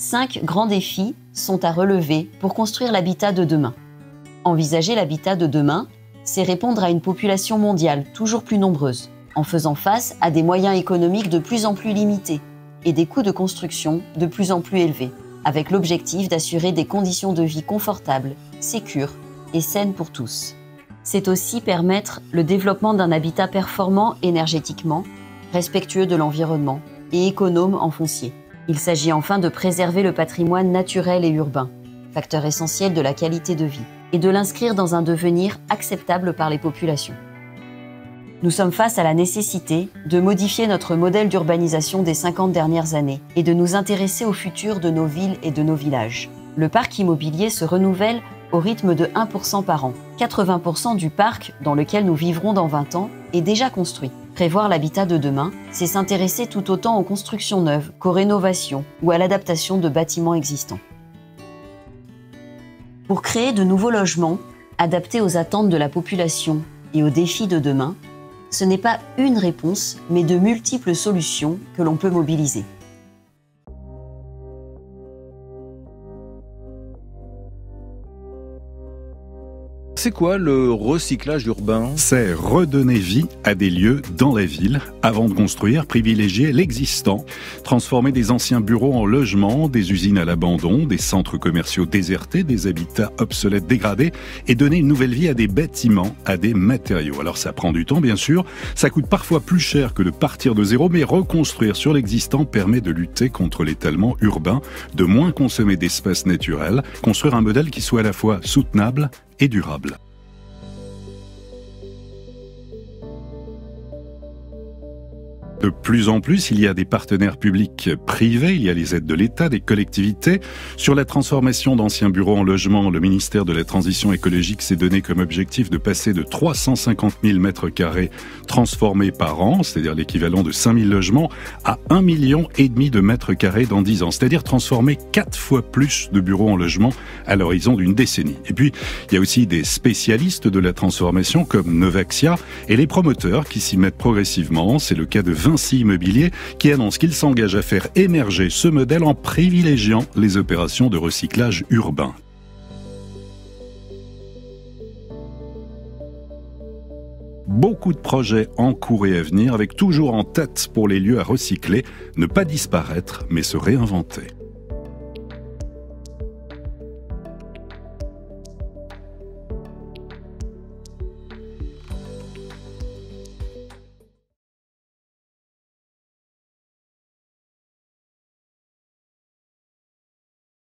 5 grands défis sont à relever pour construire l'habitat de demain. Envisager l'habitat de demain, c'est répondre à une population mondiale toujours plus nombreuse, en faisant face à des moyens économiques de plus en plus limités et des coûts de construction de plus en plus élevés, avec l'objectif d'assurer des conditions de vie confortables, sécures et saines pour tous. C'est aussi permettre le développement d'un habitat performant énergétiquement, respectueux de l'environnement et économe en foncier. Il s'agit enfin de préserver le patrimoine naturel et urbain, facteur essentiel de la qualité de vie, et de l'inscrire dans un devenir acceptable par les populations. Nous sommes face à la nécessité de modifier notre modèle d'urbanisation des 50 dernières années et de nous intéresser au futur de nos villes et de nos villages. Le parc immobilier se renouvelle au rythme de 1% par an. 80% du parc dans lequel nous vivrons dans 20 ans est déjà construit. Prévoir l'habitat de demain, c'est s'intéresser tout autant aux constructions neuves qu'aux rénovations ou à l'adaptation de bâtiments existants. Pour créer de nouveaux logements, adaptés aux attentes de la population et aux défis de demain, ce n'est pas une réponse, mais de multiples solutions que l'on peut mobiliser. C'est quoi le recyclage urbain? C'est redonner vie à des lieux dans la ville. Avant de construire, privilégier l'existant. Transformer des anciens bureaux en logements, des usines à l'abandon, des centres commerciaux désertés, des habitats obsolètes dégradés et donner une nouvelle vie à des bâtiments, à des matériaux. Alors ça prend du temps bien sûr, ça coûte parfois plus cher que de partir de zéro, mais reconstruire sur l'existant permet de lutter contre l'étalement urbain, de moins consommer d'espace naturel, construire un modèle qui soit à la fois soutenable et durable. De plus en plus, il y a des partenaires publics privés, il y a les aides de l'État, des collectivités. Sur la transformation d'anciens bureaux en logements, le ministère de la Transition écologique s'est donné comme objectif de passer de 350 000 mètres carrés transformés par an, c'est-à-dire l'équivalent de 5 000 logements, à 1,5 million de mètres carrés dans 10 ans, c'est-à-dire transformer 4 fois plus de bureaux en logements à l'horizon d'une décennie. Et puis, il y a aussi des spécialistes de la transformation comme Novaxia et les promoteurs qui s'y mettent progressivement. C'est le cas de Vinci Immobilier qui annonce qu'il s'engage à faire émerger ce modèle en privilégiant les opérations de recyclage urbain. Beaucoup de projets en cours et à venir avec toujours en tête pour les lieux à recycler, ne pas disparaître mais se réinventer.